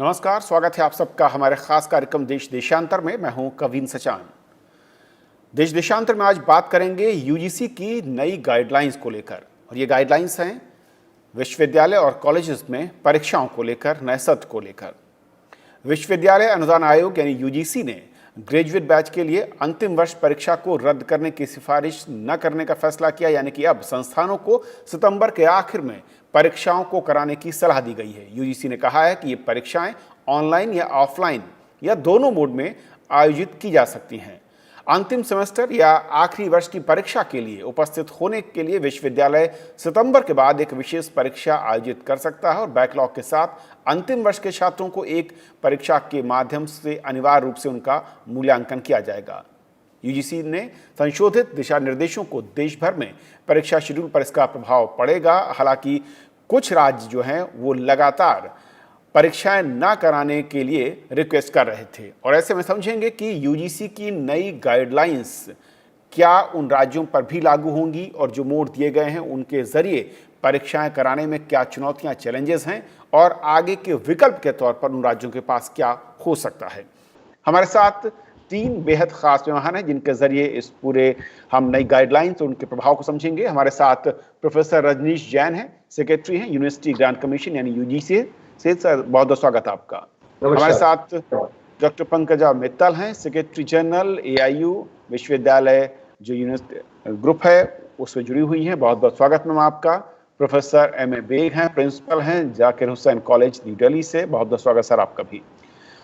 नमस्कार, स्वागत है आप सबका हमारे खास कार्यक्रम देश देशांतर में। मैं हूं कवीन सचान। देश देशांतर में आज बात करेंगे यूजीसी की नई गाइडलाइंस को लेकर। और ये गाइडलाइंस हैं विश्वविद्यालय और कॉलेजेस में परीक्षाओं को लेकर, नए सत्र को लेकर। विश्वविद्यालय अनुदान आयोग यानी यूजीसी ने ग्रेजुएट बैच के लिए अंतिम वर्ष परीक्षा को रद्द करने की सिफारिश न करने का फैसला किया, यानी कि अब संस्थानों को सितंबर के आखिर में परीक्षाओं को कराने की सलाह दी गई है। यूजीसी ने कहा है कि ये परीक्षाएं ऑनलाइन या ऑफलाइन या दोनों मोड में आयोजित की जा सकती हैं। अंतिम सेमेस्टर या आखिरी वर्ष की परीक्षा के लिए उपस्थित होने के लिए विश्वविद्यालय सितंबर के बाद एक विशेष परीक्षा आयोजित कर सकता है और बैकलॉग के साथ अंतिम वर्ष के छात्रों को एक परीक्षा के माध्यम से अनिवार्य रूप से उनका मूल्यांकन किया जाएगा। यूजीसी ने संशोधित दिशा निर्देशों को देश भर में परीक्षा शेड्यूल पर इसका प्रभाव पड़ेगा। हालांकि कुछ राज्य जो हैं वो लगातार परीक्षाएं ना कराने के लिए रिक्वेस्ट कर रहे थे, और ऐसे में समझेंगे कि यूजीसी की नई गाइडलाइंस क्या उन राज्यों पर भी लागू होंगी और जो मोड दिए गए हैं उनके जरिए परीक्षाएं कराने में क्या चुनौतियां, चैलेंजेस हैं और आगे के विकल्प के तौर पर उन राज्यों के पास क्या हो सकता है। हमारे साथ तीन बेहद खास मेहमान हैं जिनके जरिए इस पूरे हम नई गाइडलाइंस और उनके प्रभाव को समझेंगे। हमारे साथ प्रोफेसर रजनीश जैन हैं, सेक्रेटरी हैं यूनिवर्सिटी ग्रांट कमीशन यानी यूजीसी से। सर, बहुत बहुत स्वागत आपका। हमारे साथ डॉक्टर पंकजा मित्तल हैं, सेक्रेटरी जनरल एआईयू विश्वविद्यालय जो यूनिवर्सिटी ग्रुप है उसमें जुड़ी हुई हैं। बहुत बहुत स्वागत मैम आपका। प्रोफेसर एम ए बेग हैं, प्रिंसिपल हैं जाकिर हुसैन कॉलेज न्यू दिल्ली से। बहुत बहुत स्वागत सर आपका भी।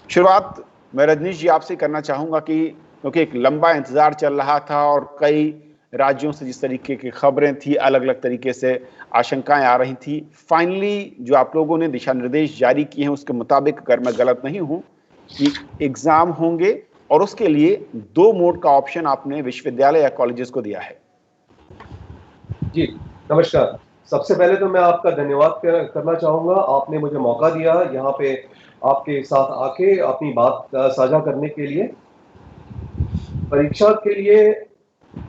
शुरुआत मैं रजनीश जी आपसे करना चाहूँगा कि क्योंकि एक लंबा इंतजार चल रहा था और कई राज्यों से जिस तरीके की खबरें थी, अलग अलग तरीके से आशंकाएं आ रही थी, फाइनली जो आप लोगों ने दिशा निर्देश जारी किए हैं उसके मुताबिक, अगर मैं गलत नहीं हूं, कि एग्जाम होंगे और उसके लिए दो मोड का ऑप्शन आपने विश्वविद्यालय या कॉलेजेस को दिया है। जी नमस्कार। सबसे पहले तो मैं आपका धन्यवाद करना चाहूँगा, आपने मुझे मौका दिया यहाँ पे आपके साथ आके अपनी बात साझा करने के लिए। परीक्षा के लिए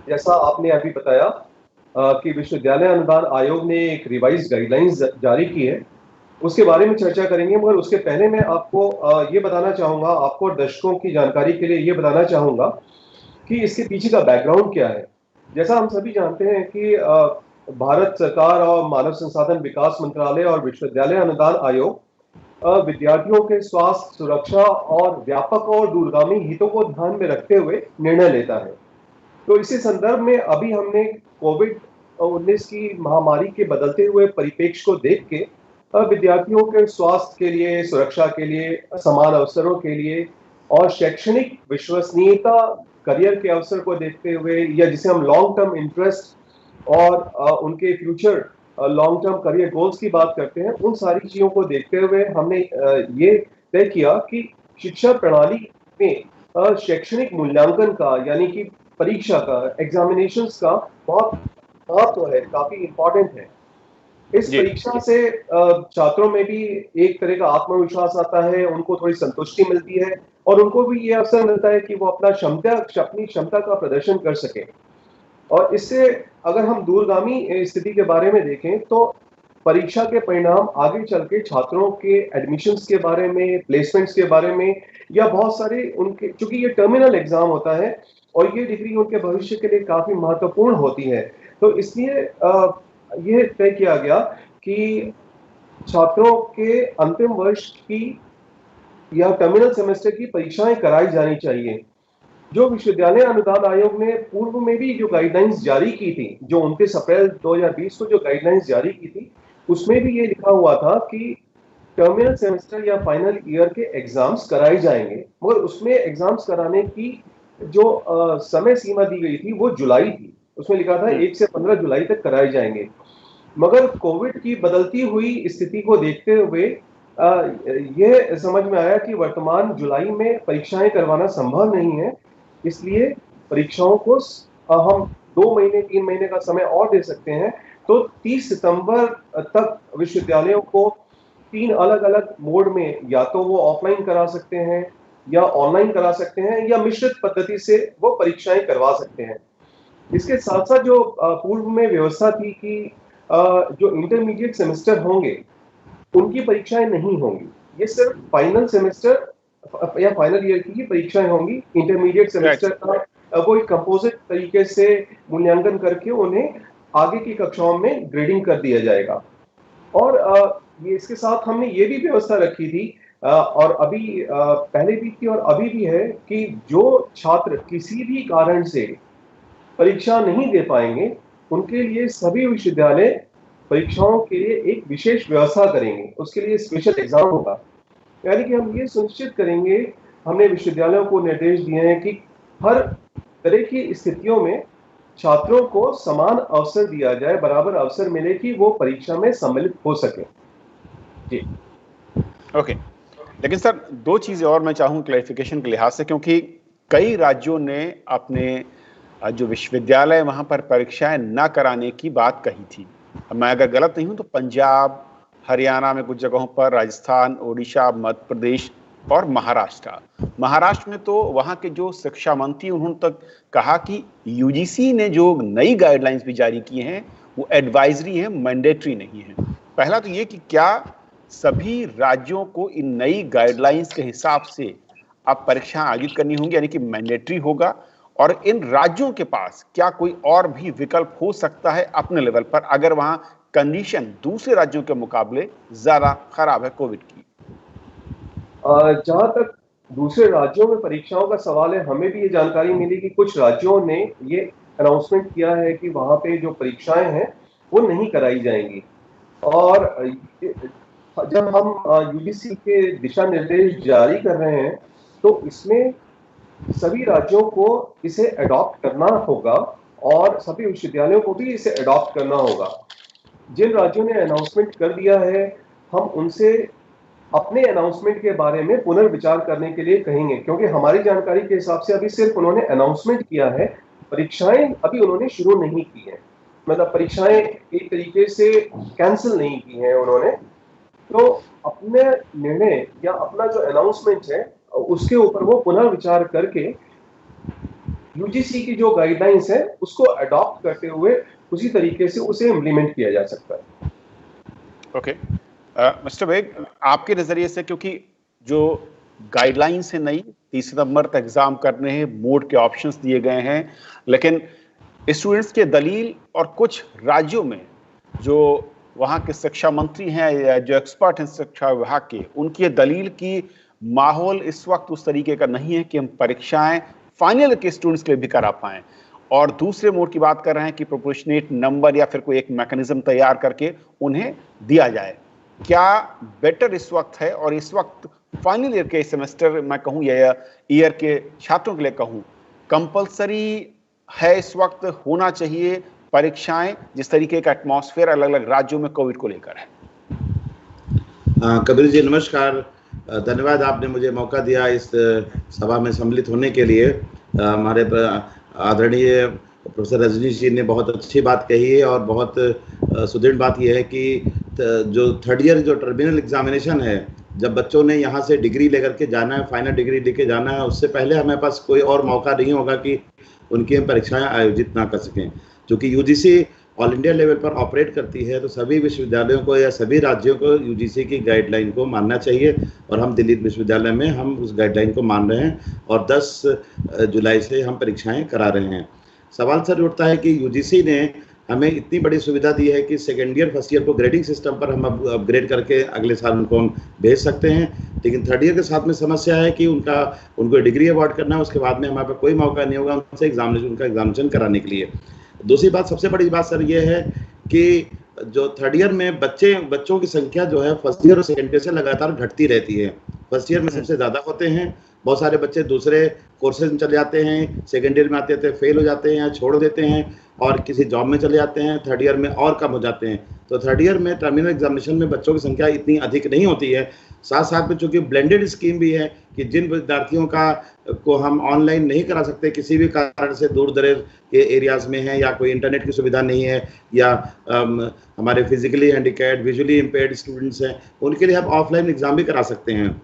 जैसा आपने अभी बताया कि विश्वविद्यालय अनुदान आयोग ने एक रिवाइज गाइडलाइंस जारी की है, उसके बारे में चर्चा करेंगे। मगर उसके पहले मैं आपको ये बताना चाहूँगा, आपको दर्शकों की जानकारी के लिए ये बताना चाहूँगा कि इसके पीछे का बैकग्राउंड क्या है। जैसा हम सभी जानते हैं कि भारत सरकार और मानव संसाधन विकास मंत्रालय और विश्वविद्यालय अनुदान आयोग विद्यार्थियों के स्वास्थ्य, सुरक्षा और व्यापक और दूरगामी हितों को ध्यान में रखते हुए निर्णय लेता है। तो इसी संदर्भ में अभी हमने कोविड-19 की महामारी के बदलते हुए परिप्रेक्ष्य को देख के विद्यार्थियों के स्वास्थ्य के लिए, सुरक्षा के लिए, समान अवसरों के लिए और शैक्षणिक विश्वसनीयता, करियर के अवसर को देखते हुए, या जिसे हम लॉन्ग टर्म इंटरेस्ट और उनके future long term career goals की बात करते हैं, उन सारी चीजों को देखते हुए हमने ये तय किया कि शिक्षा प्रणाली में शैक्षणिक मूल्यांकन का, यानी कि परीक्षा का, एग्जामिनेशंस का बहुत महत्व है, काफी इंपॉर्टेंट है। इस परीक्षा से छात्रों में भी एक तरह का आत्मविश्वास आता है, उनको थोड़ी संतुष्टि मिलती है और उनको भी ये अवसर मिलता है कि वो अपनी क्षमता का प्रदर्शन कर सके। और इससे अगर हम दूरगामी स्थिति के बारे में देखें तो परीक्षा के परिणाम आगे चल के छात्रों के एडमिशंस के बारे में, प्लेसमेंट्स के बारे में, या बहुत सारे उनके, चूंकि ये टर्मिनल एग्जाम होता है और ये डिग्री उनके भविष्य के लिए काफी महत्वपूर्ण होती है, तो इसलिए यह तय किया गया कि छात्रों के अंतिम वर्ष की या टर्मिनल सेमेस्टर की परीक्षाएं कराई जानी चाहिए। जो विश्वविद्यालय अनुदान आयोग ने पूर्व में भी जो गाइडलाइंस जारी की थी, जो 29 अप्रैल 2020 को जो गाइडलाइंस जारी की थी, उसमें भी ये लिखा हुआ था कि टर्मिनल सेमेस्टर या फाइनल ईयर के एग्जाम्स कराए जाएंगे, मगर उसमें एग्जाम्स कराने की जो समय सीमा दी गई थी वो जुलाई थी। उसमें लिखा था 1 से 15 जुलाई तक कराए जाएंगे। मगर कोविड की बदलती हुई स्थिति को देखते हुए यह समझ में आया कि वर्तमान जुलाई में परीक्षाएं करवाना संभव नहीं है, इसलिए परीक्षाओं को हम 2 महीने 3 महीने का समय और दे सकते हैं। तो 30 सितंबर तक विश्वविद्यालयों को 3 अलग-अलग मोड में, या तो वो ऑफलाइन करा सकते हैं या ऑनलाइन करा सकते हैं या मिश्रित पद्धति से वो परीक्षाएं करवा सकते हैं। इसके साथ साथ जो पूर्व में व्यवस्था थी कि जो इंटरमीडिएट सेमेस्टर होंगे उनकी परीक्षाएं नहीं होंगी, ये सिर्फ फाइनल सेमेस्टर या फाइनल ईयर की परीक्षाएं होंगी। इंटरमीडिएट सेमेस्टर का वो एक कंपोजिट तरीके से मूल्यांकन करके उन्हें आगे की कक्षाओं में ग्रेडिंग कर दिया जाएगा। और ये इसके साथ हमने ये भी व्यवस्था रखी थी और अभी पहले भी थी और अभी भी है कि जो छात्र किसी भी कारण से परीक्षा नहीं दे पाएंगे, उनके लिए सभी विश्वविद्यालय परीक्षाओं के लिए एक विशेष व्यवस्था करेंगे। उसके लिए स्पेशल एग्जाम होगा। यानी कि हम ये सुनिश्चित करेंगे, हमने विश्वविद्यालयों को निर्देश दिए हैं कि हर तरह की स्थितियों में छात्रों को समान अवसर दिया जाए, बराबर अवसर मिले कि वो परीक्षा में सम्मिलित हो सके। जी ओके, लेकिन सर दो चीज़ें और मैं चाहूँ क्लैरिफिकेशन के लिहाज से, क्योंकि कई राज्यों ने अपने जो विश्वविद्यालय वहाँ पर परीक्षाएं ना कराने की बात कही थी। मैं अगर गलत नहीं हूँ तो पंजाब, हरियाणा में कुछ जगहों पर, राजस्थान, ओडिशा, मध्य प्रदेश और महाराष्ट्र में तो वहाँ के जो शिक्षा मंत्री उन्होंने तक कहा कि यूजीसी ने जो नई गाइडलाइंस भी जारी की हैं वो एडवाइजरी है, मैंडेटरी नहीं है। पहला तो ये कि क्या सभी राज्यों को इन नई गाइडलाइंस के हिसाब से अब परीक्षाएं आयोजित करनी होंगी, यानी कि मैंडेटरी होगा, और इन राज्यों के पास क्या कोई और भी विकल्प हो सकता है अपने लेवल पर अगर वहां कंडीशन दूसरे राज्यों के मुकाबले ज्यादा खराब है कोविड की? जहां तक दूसरे राज्यों में परीक्षाओं का सवाल है, हमें भी ये जानकारी मिली कि कुछ राज्यों ने ये अनाउंसमेंट किया है कि वहां पे जो परीक्षाएं हैं वो नहीं कराई जाएंगी। और जब हम यूजीसी के दिशा निर्देश जारी कर रहे हैं तो इसमें सभी राज्यों को इसे अडॉप्ट करना होगा और सभी विश्वविद्यालयों को भी इसे अडॉप्ट करना होगा। जिन राज्यों ने अनाउंसमेंट कर दिया है, हम उनसे अपने अनाउंसमेंट के बारे में पुनर्विचार करने के लिए कहेंगे, क्योंकि हमारी जानकारी के हिसाब से अभी सिर्फ उन्होंने अनाउंसमेंट किया है, परीक्षाएं अभी उन्होंने शुरू नहीं की है। मतलब परीक्षाएं एक तरीके से कैंसिल नहीं की हैं उन्होंने। तो अपने निर्णय या अपना जो अनाउंसमेंट है उसके ऊपर वो पुनर्विचार करके यूजीसी की जो गाइडलाइंस है उसको अडॉप्ट करते हुए उसी तरीके से उसे इम्प्लीमेंट किया जा सकता है। ओके, मिस्टर बेग, आपके नजरिए से, क्योंकि जो गाइडलाइंस है नई 30 सितंबर तक एग्जाम करने हैं, मोड के ऑप्शंस दिए गए हैं, लेकिन स्टूडेंट्स के दलील और कुछ राज्यों में जो वहाँ के शिक्षा मंत्री हैं या जो एक्सपर्ट हैं शिक्षा विभाग के, उनकी दलील की माहौल इस वक्त उस तरीके का नहीं है कि हम परीक्षाएं फाइनल के स्टूडेंट्स के लिए भी करा पाएं, और दूसरे मोड की बात कर रहे हैं कि प्रोपोर्शनेट नंबर या फिर कोई एक मैकेनिज्म तैयार करके उन्हें दिया जाए। क्या बेटर इस वक्त है, और इस वक्त फाइनल ईयर के सेमेस्टर मैं कहूँ या ईयर के छात्रों के लिए कहूँ, कंपलसरी है इस वक्त होना चाहिए परीक्षाएं जिस तरीके का एटमॉस्फेयर अलग अलग राज्यों में कोविड को लेकर है? कबीर जी नमस्कार, धन्यवाद, आपने मुझे मौका दिया इस सभा में सम्मिलित होने के लिए। हमारे आदरणीय प्रोफेसर रजनीश जी ने बहुत अच्छी बात कही है और बहुत सुदृढ़ बात यह है कि जो थर्ड ईयर जो टर्मिनल एग्जामिनेशन है, जब बच्चों ने यहाँ से डिग्री लेकर के जाना है, फाइनल डिग्री लेके जाना है, उससे पहले हमारे पास कोई और मौका नहीं होगा कि उनकी हम परीक्षाएं आयोजित ना कर सकें। क्योंकि यूजीसी ऑल इंडिया लेवल पर ऑपरेट करती है, तो सभी विश्वविद्यालयों को या सभी राज्यों को यूजीसी की गाइडलाइन को मानना चाहिए, और हम दिल्ली विश्वविद्यालय में हम उस गाइडलाइन को मान रहे हैं और 10 जुलाई से हम परीक्षाएं करा रहे हैं। सवाल सर उठता है कि यूजीसी ने हमें इतनी बड़ी सुविधा दी है कि सेकेंड ईयर फर्स्ट ईयर को ग्रेडिंग सिस्टम पर हम अपग्रेड करके अगले साल उनको हम भेज सकते हैं, लेकिन थर्ड ईयर के साथ में समस्या है कि उनको डिग्री अवार्ड करना है, उसके बाद में हमारे पास कोई मौका नहीं होगा उनसे एग्जामिनेशन कराने के लिए। दूसरी बात, सबसे बड़ी बात सर ये है कि जो थर्ड ईयर में बच्चों की संख्या जो है फर्स्ट ईयर और सेकेंड ईयर से लगातार घटती रहती है। फर्स्ट ईयर में सबसे ज़्यादा होते हैं, बहुत सारे बच्चे दूसरे कोर्सेज में चले जाते हैं, सेकेंड ईयर में आते थे फेल हो जाते हैं, छोड़ देते हैं और किसी जॉब में चले जाते हैं, थर्ड ईयर में और कम हो जाते हैं। तो थर्ड ईयर में टर्मिनल एग्जामिनेशन में बच्चों की संख्या इतनी अधिक नहीं होती है। साथ साथ में चूँकि ब्लेंडेड स्कीम भी है कि जिन विद्यार्थियों को हम ऑनलाइन नहीं करा सकते, किसी भी कारण से दूर दराज के एरियाज़ में हैं या कोई इंटरनेट की सुविधा नहीं है या हमारे physically handicapped, visually impaired students हैं, उनके लिए हम ऑफलाइन एग्ज़ाम भी करा सकते हैं।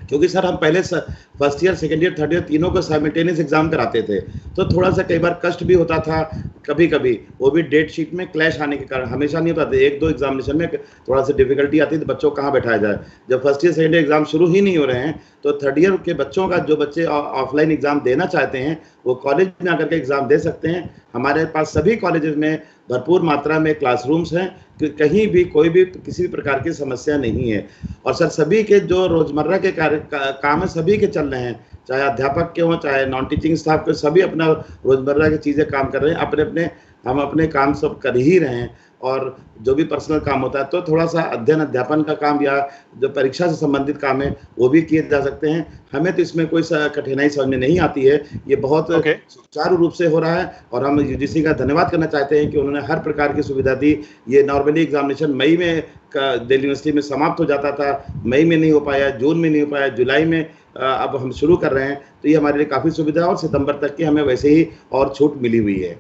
क्योंकि सर हम पहले first year, second year, third year तीनों को साइमल्टेनियस एग्जाम कराते थे, तो थोड़ा सा कई बार कष्ट भी होता था, कभी कभी वो भी डेट शीट में क्लैश आने के कारण, हमेशा नहीं होता था, एक दो एग्जामिनेशन में थोड़ा सा डिफिकल्टी आती थी, बच्चों को कहाँ बैठाया जाए। जब first year second year exam शुरू ही नहीं हो रहे हैं, तो थर्ड ईयर के बच्चों का, जो बच्चे ऑफलाइन एग्जाम देना चाहते हैं, वो कॉलेज में आकर के एग्जाम दे सकते हैं। हमारे पास सभी कॉलेजेस में भरपूर मात्रा में क्लासरूम्स हैं, कहीं भी कोई भी किसी भी प्रकार की समस्या नहीं है। और सर सभी के जो रोजमर्रा के काम है सभी के चल रहे हैं, चाहे अध्यापक के हों, चाहे नॉन टीचिंग स्टाफ के, सभी अपना रोजमर्रा की चीज़ें काम कर रहे हैं, हम अपने काम सब कर ही रहे हैं। और जो भी पर्सनल काम होता है, तो थोड़ा सा अध्ययन अध्यापन का काम या जो परीक्षा से संबंधित काम है वो भी किए जा सकते हैं। हमें तो इसमें कोई कठिनाई समझ में नहीं आती है, ये बहुत सुचारू रूप से हो रहा है। और हम यूजीसी का धन्यवाद करना चाहते हैं कि उन्होंने हर प्रकार की सुविधा दी। ये नॉर्मली एग्जामिनेशन मई में दिल्ली यूनिवर्सिटी में समाप्त हो जाता था, मई में नहीं हो पाया, जून में नहीं हो पाया, जुलाई में अब हम शुरू कर रहे हैं, तो ये हमारे लिए काफ़ी सुविधा है। और सितंबर तक की हमें वैसे ही और छूट मिली हुई है।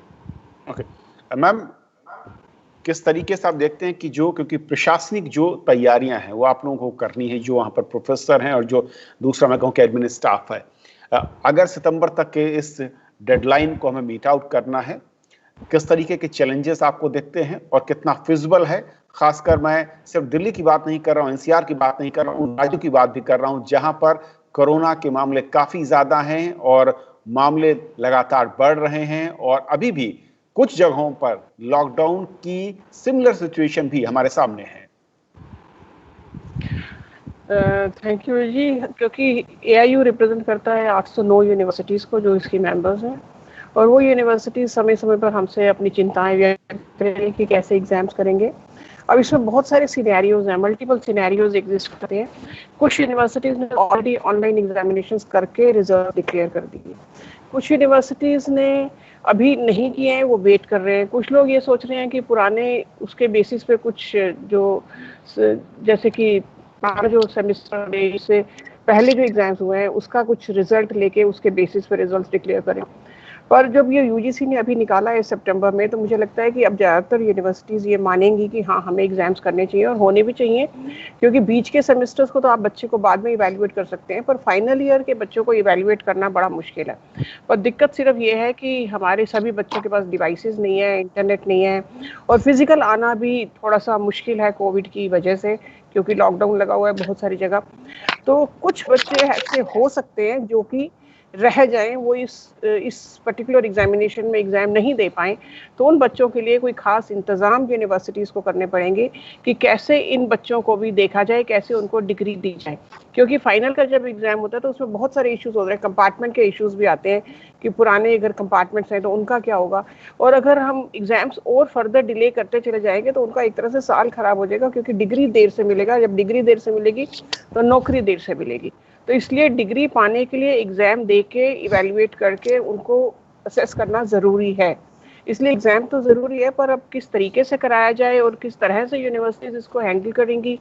ओके मैम, किस तरीके से आप देखते हैं कि क्योंकि प्रशासनिक जो तैयारियां हैं वो आप लोगों को करनी है, जो वहाँ पर प्रोफेसर हैं और जो दूसरा मैं कहूँ कि एडमिन स्टाफ है, अगर सितंबर तक के इस डेडलाइन को हमें मीट आउट करना है, किस तरीके के चैलेंजेस आपको देखते हैं और कितना फिजिबल है? खासकर मैं सिर्फ दिल्ली की बात नहीं कर रहा हूँ, एनसीआर की बात नहीं कर रहा हूँ, राज्यों की बात भी कर रहा हूँ जहाँ पर कोरोना के मामले काफ़ी ज़्यादा हैं और मामले लगातार बढ़ रहे हैं और अभी भी कुछ जगहों पर लॉकडाउन की सिमिलर सिचुएशन भी हमारे सामने है। थैंक यू जी, क्योंकि एआईयू रिप्रेजेंट करता है 809 यूनिवर्सिटीज़ को जो इसकी मेंबर्स हैं, और वो यूनिवर्सिटीज समय समय पर हमसे अपनी चिंताएं व्यक्त करें कि कैसे एग्जाम्स करेंगे। अब इसमें बहुत सारे सिनेरियोज हैं, मल्टीपल सिनेरियोज एग्जिस्ट करते हैं। कुछ यूनिवर्सिटीज़ ने ऑलरेडी ऑनलाइन एग्जामिनेशंस करके रिजल्ट डिक्लेयर कर दिए, कुछ यूनिवर्सिटीज़ ने अभी नहीं किए हैं, वो वेट कर रहे हैं। कुछ लोग ये सोच रहे हैं कि पुराने उसके बेसिस पे कुछ जो जैसे कि जो सेमेस्टर से पहले जो एग्जाम्स हुए हैं उसका कुछ रिजल्ट लेके उसके बेसिस पे रिजल्ट डिक्लेयर करें। पर जब ये यूजीसी ने अभी निकाला है सितंबर में, तो मुझे लगता है कि अब ज़्यादातर यूनिवर्सिटीज़ ये मानेंगी कि हाँ हमें एग्जाम्स करने चाहिए और होने भी चाहिए, क्योंकि बीच के सेमेस्टर्स को तो आप बच्चे को बाद में इवैल्यूएट कर सकते हैं, पर फाइनल ईयर के बच्चों को इवैल्यूएट करना बड़ा मुश्किल है। पर दिक्कत सिर्फ ये है कि हमारे सभी बच्चों के पास डिवाइसेस नहीं है, इंटरनेट नहीं है, और फिजिकल आना भी थोड़ा सा मुश्किल है कोविड की वजह से, क्योंकि लॉकडाउन लगा हुआ है बहुत सारी जगह। तो कुछ बच्चे ऐसे हो सकते हैं जो कि रह जाएं, वो इस पर्टिकुलर एग्जामिनेशन में एग्जाम नहीं दे पाएं, तो उन बच्चों के लिए कोई खास इंतज़ाम यूनिवर्सिटीज़ को करने पड़ेंगे कि कैसे इन बच्चों को भी देखा जाए, कैसे उनको डिग्री दी जाए। क्योंकि फाइनल का जब एग्जाम होता है तो उसमें बहुत सारे इश्यूज हो रहे हैं, कंपार्टमेंट के इश्यूज भी आते हैं कि पुराने अगर कंपार्टमेंट्स हैं तो उनका क्या होगा, और अगर हम एग्जाम्स और फर्दर डिले करते चले जाएंगे तो उनका एक तरह से साल खराब हो जाएगा, क्योंकि डिग्री देर से मिलेगा, जब डिग्री देर से मिलेगी तो नौकरी देर से मिलेगी। तो इसलिए डिग्री पाने के लिए एग्जाम दे के इवैल्यूएट करके उनको असेस करना ज़रूरी है। इसलिए एग्जाम तो ज़रूरी है, पर अब किस तरीके से कराया जाए और किस तरह से यूनिवर्सिटीज़ इसको हैंडल करेंगी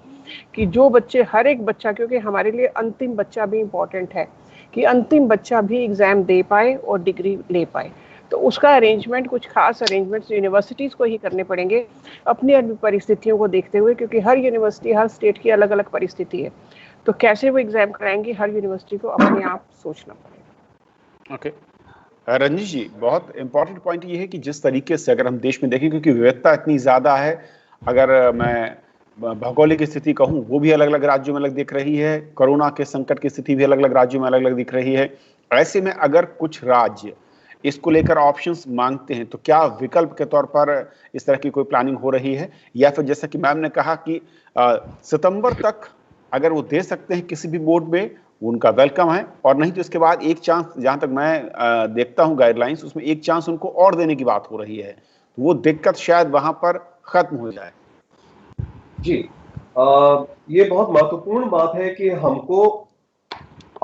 कि जो बच्चे, हर एक बच्चा, क्योंकि हमारे लिए अंतिम बच्चा भी इम्पॉर्टेंट है, कि अंतिम बच्चा भी एग्ज़ाम दे पाए और डिग्री ले पाए। तो उसका अरेंजमेंट, कुछ खास अरेंजमेंट्स यूनिवर्सिटीज़ को ही करने पड़ेंगे अपनी अपनी परिस्थितियों को देखते हुए, क्योंकि हर यूनिवर्सिटी, हर स्टेट की अलग अलग परिस्थिति है। तो कैसे वो एग्जाम कराएंगे, हर यूनिवर्सिटी को अपने आप सोचना पड़ेगा। ओके रंजीश जी, बहुत इंपॉर्टेंट पॉइंट ये है कि जिस तरीके से अगर हम देश में देखें, क्योंकि विविधता इतनी ज़्यादा है, अगर मैं भौगोलिक स्थिति कहूँ वो भी अलग अलग राज्यों में अलग दिख रही है, कोरोना के संकट की स्थिति भी अलग अलग राज्यों में अलग अलग दिख रही है। ऐसे में अगर कुछ राज्य इसको लेकर ऑप्शंस मांगते हैं तो क्या विकल्प के तौर पर इस तरह की कोई प्लानिंग हो रही है, या फिर जैसा कि मैम ने कहा कि सितंबर तक अगर वो दे सकते हैं किसी भी बोर्ड में, उनका वेलकम है, और नहीं तो इसके बाद एक चांस, जहां तक मैं देखता हूं गाइडलाइंस, उसमें एक चांस उनको और देने की बात हो रही है, तो वो दिक्कत शायद वहां पर खत्म हो जाए। जी, ये बहुत महत्वपूर्ण बात है कि हमको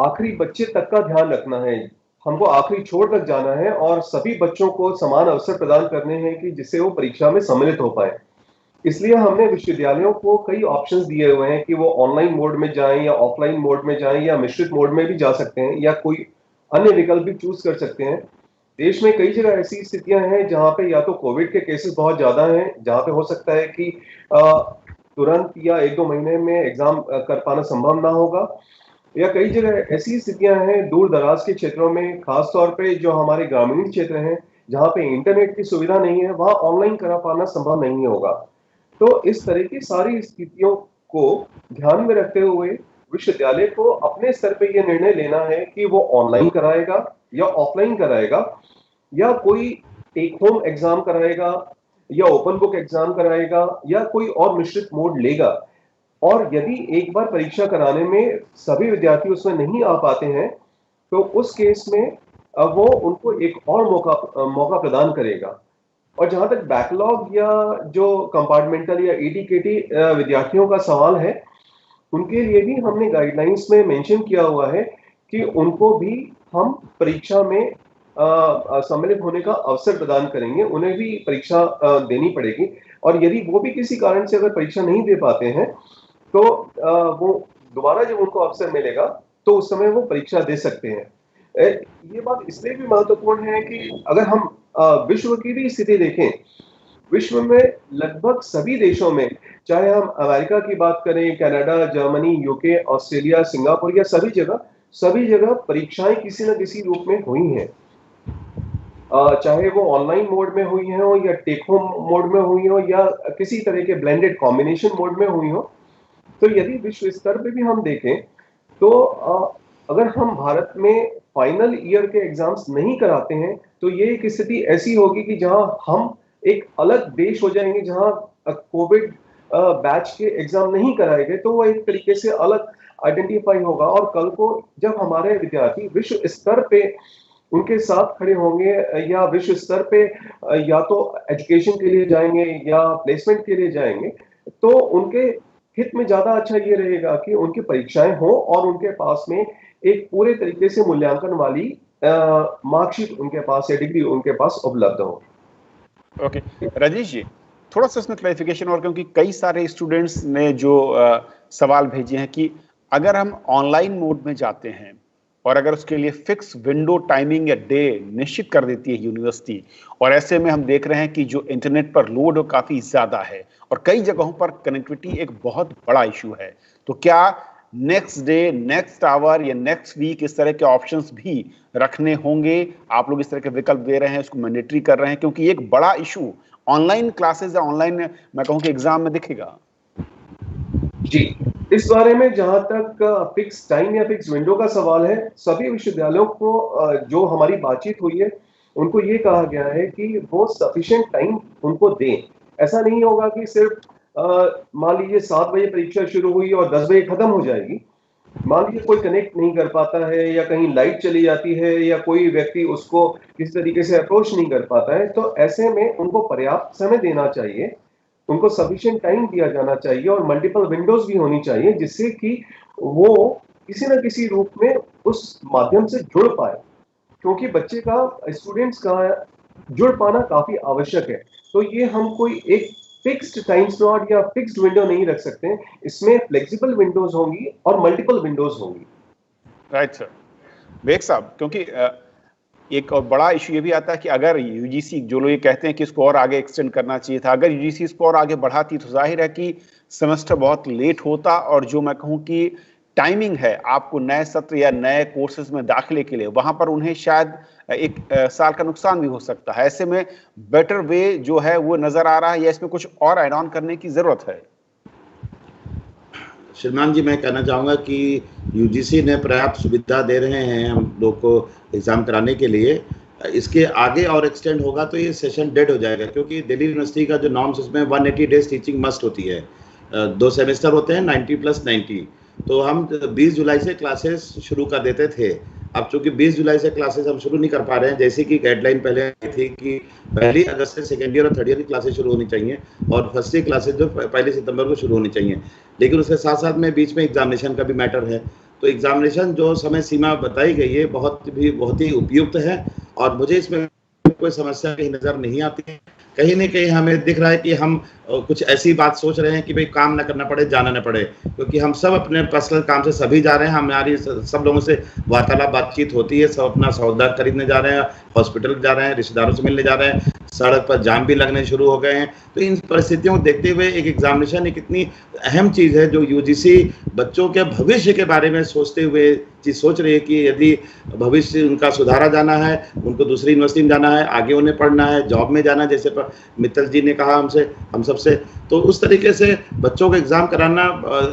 आखिरी बच्चे तक का ध्यान रखना है, हमको आखिरी छोर तक जाना है और सभी बच्चों को समान अवसर प्रदान करने हैं कि जिससे वो परीक्षा में सम्मिलित हो पाए। इसलिए हमने विश्वविद्यालयों को कई ऑप्शंस दिए हुए हैं कि वो ऑनलाइन मोड में जाएं या ऑफलाइन मोड में जाएं या मिश्रित मोड में भी जा सकते हैं, या कोई अन्य विकल्प भी चूज कर सकते हैं। देश में कई जगह ऐसी स्थितियां हैं जहां पे या तो कोविड के केसेस बहुत ज्यादा हैं, जहां पे हो सकता है कि तुरंत या 1-2 महीने में एग्जाम कर पाना संभव ना होगा। या कई जगह ऐसी स्थितियां हैं दूर दराज के क्षेत्रों में, खासतौर पे जो हमारे ग्रामीण क्षेत्र हैं जहाँ पे इंटरनेट की सुविधा नहीं है, वहाँ ऑनलाइन करा पाना संभव नहीं होगा। तो इस तरह की सारी स्थितियों को ध्यान में रखते हुए विश्वविद्यालय को अपने स्तर पे ये निर्णय लेना है कि वो ऑनलाइन कराएगा या ऑफलाइन कराएगा, या कोई टेक होम एग्जाम कराएगा या ओपन बुक एग्जाम कराएगा, या कोई और मिश्रित मोड लेगा। और यदि एक बार परीक्षा कराने में सभी विद्यार्थी उसमें नहीं आ पाते हैं, तो उस केस में वो उनको एक और मौका प्रदान करेगा। और जहां तक बैकलॉग या जो कंपार्टमेंटल या ईटीकेटी विद्यार्थियों का सवाल है, उनके लिए भी हमने गाइडलाइंस में मेंशन किया हुआ है कि उनको भी हम परीक्षा में सम्मिलित होने का अवसर प्रदान करेंगे, उन्हें भी परीक्षा देनी पड़ेगी। और यदि वो भी किसी कारण से अगर परीक्षा नहीं दे पाते हैं, तो वो दोबारा जब उनको अवसर मिलेगा तो उस समय वो परीक्षा दे सकते हैं। ये बात इसलिए भी महत्वपूर्ण है कि अगर हम विश्व की भी स्थिति देखें, विश्व में लगभग सभी देशों में, चाहे हम अमेरिका की बात करें, Canada, Germany, UK, Australia, Singapore, या सभी जगह परीक्षाएं किसी न किसी रूप में हुई हैं। चाहे वो ऑनलाइन मोड में हुई हो या टेक होम मोड में हुई हो या किसी तरह के ब्लेंडेड कॉम्बिनेशन मोड में हुई हो। तो यदि विश्व स्तर पे भी हम देखें तो अगर हम भारत में फाइनल ईयर के एग्जाम्स नहीं कराते हैं, तो ये एक स्थिति ऐसी होगी कि जहां हम एक अलग देश हो जाएंगे, जहां कोविड बैच के एग्जाम नहीं कराए गए, तो वो एक तरीके से अलग आइडेंटिफाई होगा। और कल को जब हमारे विद्यार्थी विश्व स्तर पे उनके साथ खड़े होंगे या विश्व स्तर पे या तो एजुकेशन के लिए जाएंगे या प्लेसमेंट के लिए जाएंगे, तो उनके हित में ज्यादा अच्छा ये रहेगा कि उनकी परीक्षाएं हो और उनके पास में एक पूरे तरीके से मूल्यांकन वाली मार्कशीट उनके पास या डिग्री उनके पास उपलब्ध हो। ओके राजेश जी, थोड़ा सा इसमें क्लैरिफिकेशन, और क्योंकि कई सारे स्टूडेंट्स ने जो सवाल भेजे हैं कि अगर हम ऑनलाइन मोड में जाते हैं और अगर उसके लिए फिक्स विंडो टाइमिंग या डे निश्चित कर देती है यूनिवर्सिटी, और ऐसे में हम देख रहे हैं कि जो इंटरनेट पर लोड काफ़ी ज़्यादा है और कई जगहों पर कनेक्टिविटी एक बहुत बड़ा इशू है, तो क्या नेक्स्ट डे, नेक्स्ट आवर या नेक्स्ट वीक इस तरह के ऑप्शंस भी रखने होंगे? आप लोग इस तरह के विकल्प दे रहे हैं, इसको मैंडेटरी कर रहे हैं, क्योंकि एक बड़ा इशू ऑनलाइन क्लासेस या ऑनलाइन मैं कहूँ कि एग्जाम में दिखेगा। जी, इस बारे में जहां तक फिक्स टाइम या फिक्स विंडो का सवाल है, सभी विश्वविद्यालयों को जो हमारी बातचीत हुई है, उनको ये कहा गया है कि वो सफिशिएंट टाइम उनको दें। ऐसा नहीं होगा कि सिर्फ मान लीजिए 7 बजे परीक्षा शुरू हुई और 10 बजे खत्म हो जाएगी। मान लीजिए कोई कनेक्ट नहीं कर पाता है या कहीं लाइट चली जाती है या कोई व्यक्ति उसको किसी तरीके से अप्रोच नहीं कर पाता है, तो ऐसे में उनको पर्याप्त समय देना चाहिए, उनको सफिशिएंट टाइम दिया जाना चाहिए और मल्टीपल विंडोज भी होनी चाहिए, जिससे कि वो किसी न किसी रूप में उस माध्यम से जुड़ पाए, क्योंकि बच्चे का, स्टूडेंट्स का जुड़ पाना काफी आवश्यक है। तो ये हम कोई एक फिक्स्ड टाइम स्लॉट या फिक्स्ड विंडो नहीं रख सकते, इसमें फ्लेक्सिबल विंडोज होंगी और मल्टीपल विंडोज होंगी। Right sir. बेग साहब, क्योंकि एक और बड़ा इशू ये भी आता है कि अगर यूजीसी, जो लोग ये कहते हैं कि इसको और आगे एक्सटेंड करना चाहिए था, अगर यूजीसी इसको और आगे बढ़ाती तो जाहिर है कि सेमेस्टर बहुत लेट होता, और जो मैं कहूँ कि टाइमिंग है आपको नए सत्र या नए कोर्सेज में दाखिले के लिए, वहां पर उन्हें शायद एक साल का नुकसान भी हो सकता है। ऐसे में बेटर वे जो है वो नजर आ रहा है, या इसमें कुछ और ऐड ऑन करने की जरूरत है? श्रीमान जी, मैं कहना चाहूँगा कि यूजीसी ने पर्याप्त सुविधा दे रहे हैं हम लोग को एग्ज़ाम कराने के लिए। इसके आगे और एक्सटेंड होगा तो ये सेशन डेड हो जाएगा, क्योंकि दिल्ली यूनिवर्सिटी का जो नॉर्म्स उसमें 180 डेज टीचिंग मस्ट होती है। 2 सेमेस्टर होते हैं, 90+90। तो हम 20 जुलाई से क्लासेस शुरू कर देते थे। अब चूंकि 20 जुलाई से क्लासेस हम शुरू नहीं कर पा रहे हैं, जैसे कि गाइडलाइन पहले आई थी कि 1 अगस्त से सेकेंड ईयर और थर्ड ईयर की क्लासेस शुरू होनी चाहिए और फर्स्ट ईयर क्लासेस जो 1 सितंबर को शुरू होनी चाहिए। लेकिन उसके साथ साथ में बीच में एग्जामिनेशन का भी मैटर है। तो एग्जामिनेशन जो समय सीमा बताई गई है बहुत ही उपयुक्त है, और मुझे इसमें कोई समस्या कहीं नज़र नहीं आती है। कहीं न कहीं हमें दिख रहा है कि हम कुछ ऐसी बात सोच रहे हैं कि भाई काम ना करना पड़े, जाना ना पड़े, क्योंकि हम सब अपने पर्सनल काम से सभी जा रहे हैं, हमारी सब लोगों से वार्तालाप बातचीत होती है, सब अपना सौदा खरीदने जा रहे हैं, हॉस्पिटल जा रहे हैं, रिश्तेदारों से मिलने जा रहे हैं, सड़क पर जाम भी लगने शुरू हो गए हैं। तो इन परिस्थितियों को देखते हुए एक एग्जामिनेशन एक इतनी अहम चीज़ है जो यूजीसी बच्चों के भविष्य के बारे में सोचते हुए चीज़ सोच रही है कि यदि भविष्य उनका सुधारा जाना है, उनको दूसरी यूनिवर्सिटी में जाना है, आगे उन्हें पढ़ना है, जॉब में जाना है, जैसे मित्तल जी ने कहा हमसे, हम सबसे, तो उस तरीके से बच्चों को एग्ज़ाम कराना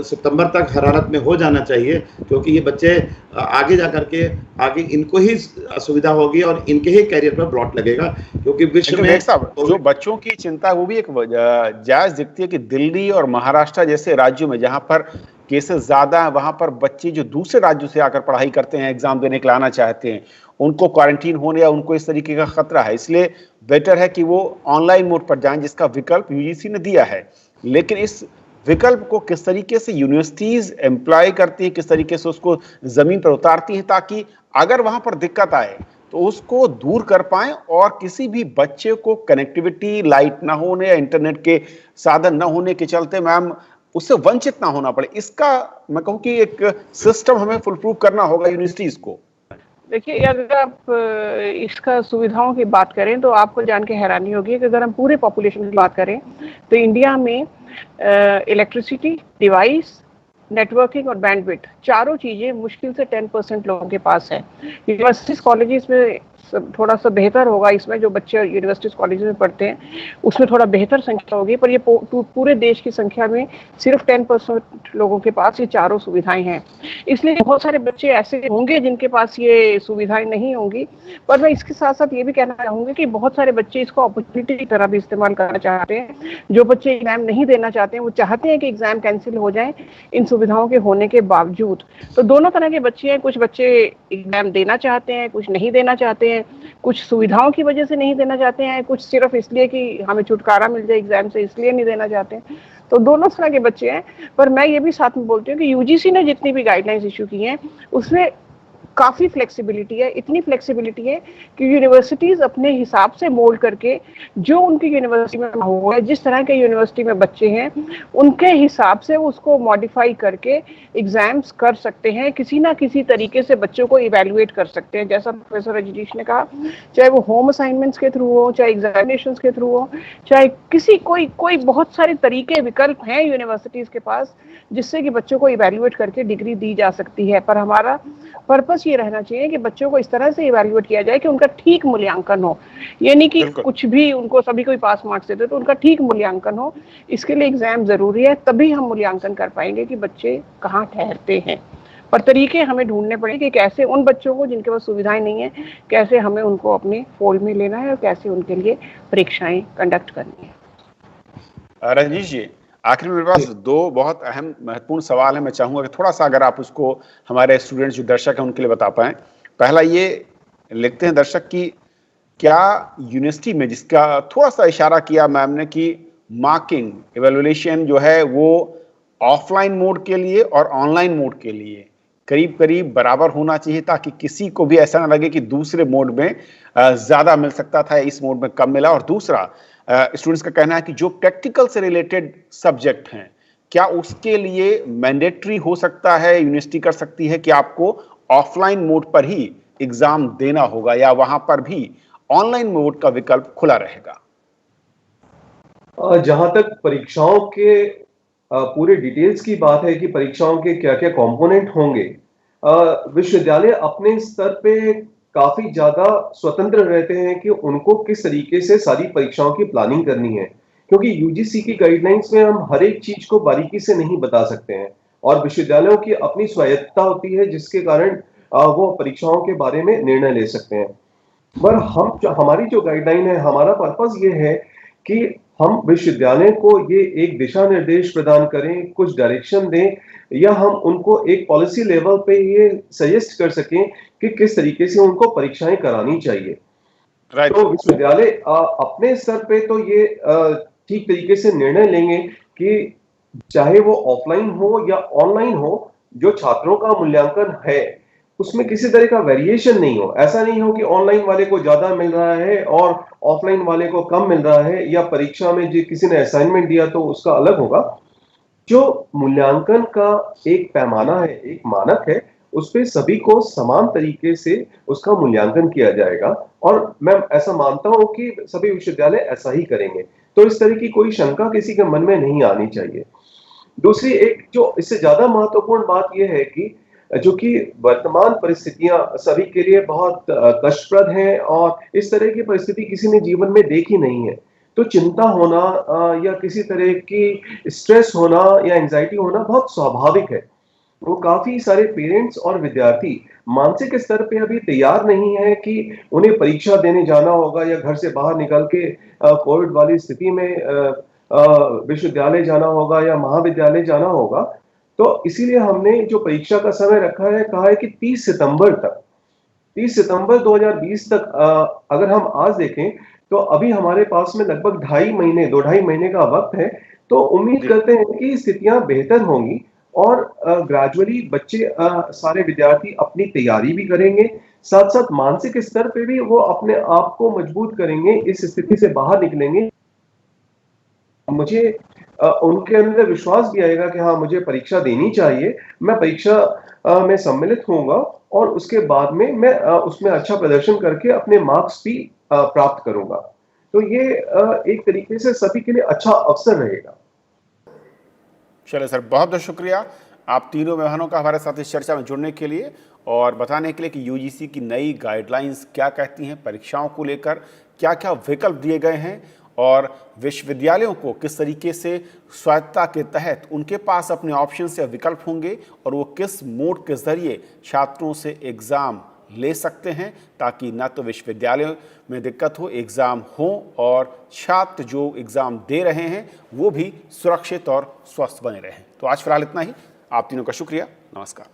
सितंबर तक हर हालत में हो जाना चाहिए, क्योंकि ये बच्चे आगे जा करके आगे इनको ही असुविधा होगी और इनके ही कैरियर पर ब्लॉट लगेगा, क्योंकि विश्व में जो बच्चों की चिंता है वो भी एक जायज दिखती है कि दिल्ली और महाराष्ट्र जैसे राज्यों में जहां पर केसेस ज्यादा है, वहां पर बच्चे जो दूसरे राज्यों से आकर पढ़ाई करते हैं, एग्जाम देने के लिए आना चाहते हैं, उनको क्वारंटीन होने या उनको इस तरीके का खतरा है, इसलिए बेटर है कि वो ऑनलाइन मोड पर जाएं, जिसका विकल्प यूजीसी ने दिया है। लेकिन इस विकल्प को किस तरीके से यूनिवर्सिटीज एम्प्लॉय करती है, किस तरीके से उसको जमीन पर उतारती है, ताकि अगर वहां पर दिक्कत आए तो उसको दूर कर पाएं और किसी भी बच्चे को कनेक्टिविटी, लाइट ना होने या इंटरनेट के साधन ना होने के चलते मैम उससे वंचित ना होना पड़े, इसका मैं कहूँ कि एक सिस्टम हमें फुल प्रूफ करना होगा यूनिवर्सिटीज को। देखिए, अगर आप इसका सुविधाओं की बात करें तो आपको जान के हैरानी होगी कि अगर हम पूरे पॉपुलेशन की बात करें तो इंडिया में इलेक्ट्रिसिटी, डिवाइस, नेटवर्किंग और बैंडविड्थ, चारों चीजें मुश्किल से 10% लोगों के पास है। यूनिवर्सिटीज कॉलेजेस में थोड़ा सा बेहतर होगा, इसमें जो बच्चे यूनिवर्सिटीज कॉलेज में पढ़ते हैं उसमें थोड़ा बेहतर संख्या होगी, पर ये पूरे देश की संख्या में सिर्फ 10% लोगों के पास ये चारों सुविधाएं हैं। इसलिए बहुत सारे बच्चे ऐसे होंगे जिनके पास ये सुविधाएं नहीं होंगी। पर मैं इसके साथ साथ ये भी कहना चाहूंगी कि बहुत सारे बच्चे इसको अपॉर्चुनिटी की तरह भी इस्तेमाल करना चाहते हैं। जो बच्चे एग्जाम नहीं देना चाहते हैं, वो चाहते हैं कि एग्जाम कैंसिल हो जाए इन सुविधाओं के होने के बावजूद। तो दोनों तरह के बच्चे हैं, कुछ बच्चे एग्जाम देना चाहते हैं, कुछ नहीं देना चाहते हैं, कुछ सुविधाओं की वजह से नहीं देना चाहते हैं, कुछ सिर्फ इसलिए कि हमें छुटकारा मिल जाए एग्जाम से इसलिए नहीं देना चाहते हैं। तो दोनों तरह के बच्चे हैं। पर मैं ये भी साथ में बोलती हूँ कि यूजीसी ने जितनी भी गाइडलाइंस इशू की हैं उसमें काफी फ्लेक्सिबिलिटी है, इतनी फ्लेक्सिबिलिटी है कि यूनिवर्सिटीज अपने हिसाब से मोल्ड करके जो उनकी यूनिवर्सिटी में हुआ है, जिस तरह के यूनिवर्सिटी में बच्चे हैं उनके हिसाब से उसको मॉडिफाई करके एग्जाम्स कर सकते हैं, किसी ना किसी तरीके से बच्चों को इवेल्युएट कर सकते हैं। जैसा प्रोफेसर रजनीश ने कहा, चाहे वो होम असाइनमेंट्स के थ्रू हो, चाहे एग्जामिनेशंस के थ्रू हो, चाहे किसी कोई बहुत सारे तरीके, विकल्प हैं यूनिवर्सिटीज के पास जिससे कि बच्चों को इवेल्युएट करके डिग्री दी जा सकती है। पर हमारा पर्पस ये रहना चाहिए कि बच्चों को इस तरह से इवैल्यूएट किया जाए कि उनका ठीक मूल्यांकन हो। ये नहीं कि कुछ भी उनको सभी कोई पास मार्क्स देते, तो उनका ठीक मूल्यांकन हो। इसके लिए एग्जाम जरूरी है, तभी हम मूल्यांकन कर पाएंगे कि बच्चे कहाँ ठहरते हैं। पर तरीके हमें ढूंढने पड़ेंगे कि कैसे उन बच्चों को जिनके पास सुविधाएं नहीं है, कैसे हमें उनको अपने फोल्ड में लेना है और कैसे उनके लिए परीक्षाएं कंडक्ट करनी है। रजनीश जी, आखिर में मेरे पास दो बहुत अहम महत्वपूर्ण सवाल है, मैं चाहूंगा कि थोड़ा सा अगर आप उसको हमारे स्टूडेंट्स जो दर्शक हैं उनके लिए बता पाएं। पहला ये लिखते हैं दर्शक कि क्या यूनिवर्सिटी में, जिसका थोड़ा सा इशारा किया मैम ने कि मार्किंग इवैल्यूएशन जो है वो ऑफलाइन मोड के लिए और ऑनलाइन मोड के लिए करीब करीब बराबर होना चाहिए, ताकि किसी को भी ऐसा ना लगे कि दूसरे मोड में ज्यादा मिल सकता था, इस मोड में कम मिला। और दूसरा, स्टूडेंट्स का कहना है कि जो प्रैक्टिकल से रिलेटेड सब्जेक्ट हैं, क्या उसके लिए मैंडेटरी हो सकता है, यूनिवर्सिटी कर सकती है कि आपको ऑफलाइन मोड पर ही एग्जाम देना होगा, या वहां पर भी ऑनलाइन मोड का विकल्प खुला रहेगा? जहां तक परीक्षाओं के पूरे डिटेल्स की बात है कि परीक्षाओं के क्या क्या कंपोनेंट होंगे, विश्वविद्यालय अपने स्तर पे काफी ज्यादा स्वतंत्र रहते हैं कि उनको किस तरीके से सारी परीक्षाओं की प्लानिंग करनी है, क्योंकि यूजीसी की गाइडलाइंस में हम हर एक चीज को बारीकी से नहीं बता सकते हैं और विश्वविद्यालयों की अपनी स्वायत्तता होती है, जिसके कारण वो परीक्षाओं के बारे में निर्णय ले सकते हैं। पर हमारी जो गाइडलाइन है, हमारा पर्पस ये है कि हम विश्वविद्यालय को ये एक दिशा निर्देश प्रदान करें, कुछ डायरेक्शन दें, या हम उनको एक पॉलिसी लेवल पे ये सजेस्ट कर सकें कि किस तरीके से उनको परीक्षाएं करानी चाहिए। तो विश्वविद्यालय अपने स्तर पे तो ये ठीक तरीके से निर्णय लेंगे कि चाहे वो ऑफलाइन हो या ऑनलाइन हो, जो छात्रों का मूल्यांकन है उसमें किसी तरह का वेरिएशन नहीं हो। ऐसा नहीं हो कि ऑनलाइन वाले को ज्यादा मिल रहा है और ऑफलाइन वाले को कम मिल रहा है, या परीक्षा में जो किसी ने असाइनमेंट दिया तो उसका अलग होगा। जो मूल्यांकन का एक पैमाना है, एक मानक है, उस पे सभी को समान तरीके से उसका मूल्यांकन किया जाएगा, और मैं ऐसा मानता हूं कि सभी विश्वविद्यालय ऐसा ही करेंगे। तो इस तरह की कोई शंका किसी के मन में नहीं आनी चाहिए। दूसरी एक जो इससे ज्यादा महत्वपूर्ण बात यह है कि जो कि वर्तमान परिस्थितियां सभी के लिए बहुत कष्टप्रद हैं, और इस तरह की परिस्थिति किसी ने जीवन में देखी नहीं है। तो चिंता होना या किसी तरह की स्ट्रेस होना या एंजाइटी होना बहुत स्वाभाविक है। वो काफी सारे पेरेंट्स और विद्यार्थी मानसिक स्तर पे अभी तैयार नहीं है कि उन्हें परीक्षा देने जाना होगा या घर से बाहर निकल के कोविड वाली स्थिति में विश्वविद्यालय जाना होगा या महाविद्यालय जाना होगा। तो इसीलिए हमने जो परीक्षा का समय रखा है, कहा है कि 30 सितंबर तक, 30 सितंबर 2020 तक अगर हम आज देखें तो अभी हमारे पास में लगभग 2.5 महीने का वक्त है। तो उम्मीद करते हैं कि स्थितियां बेहतर होंगी और ग्रेजुअली बच्चे सारे विद्यार्थी अपनी तैयारी भी करेंगे, साथ साथ मानसिक स्तर पे भी वो अपने आप को मजबूत करेंगे, इस स्थिति से बाहर निकलेंगे। मुझे उनके अंदर विश्वास भी आएगा कि हाँ, मुझे परीक्षा देनी चाहिए, मैं परीक्षा में सम्मिलित होऊंगा और उसके बाद में मैं उसमें अच्छा प्रदर्शन करके अपने मार्क्स भी प्राप्त करूंगा। तो ये एक तरीके से सभी के लिए अच्छा अवसर रहेगा। चलिए सर, बहुत बहुत शुक्रिया आप तीनों मेहमानों का हमारे साथ इस चर्चा में जुड़ने के लिए और बताने के लिए कि यूजीसी की नई गाइडलाइंस क्या कहती हैं, परीक्षाओं को लेकर क्या क्या विकल्प दिए गए हैं और विश्वविद्यालयों को किस तरीके से स्वायत्तता के तहत उनके पास अपने ऑप्शन या विकल्प होंगे और वो किस मोड के जरिए छात्रों से एग्ज़ाम ले सकते हैं, ताकि न तो विश्वविद्यालय में दिक्कत हो, एग्ज़ाम हो और छात्र जो एग्ज़ाम दे रहे हैं वो भी सुरक्षित और स्वस्थ बने रहें। तो आज फिलहाल इतना ही। आप तीनों का शुक्रिया। नमस्कार।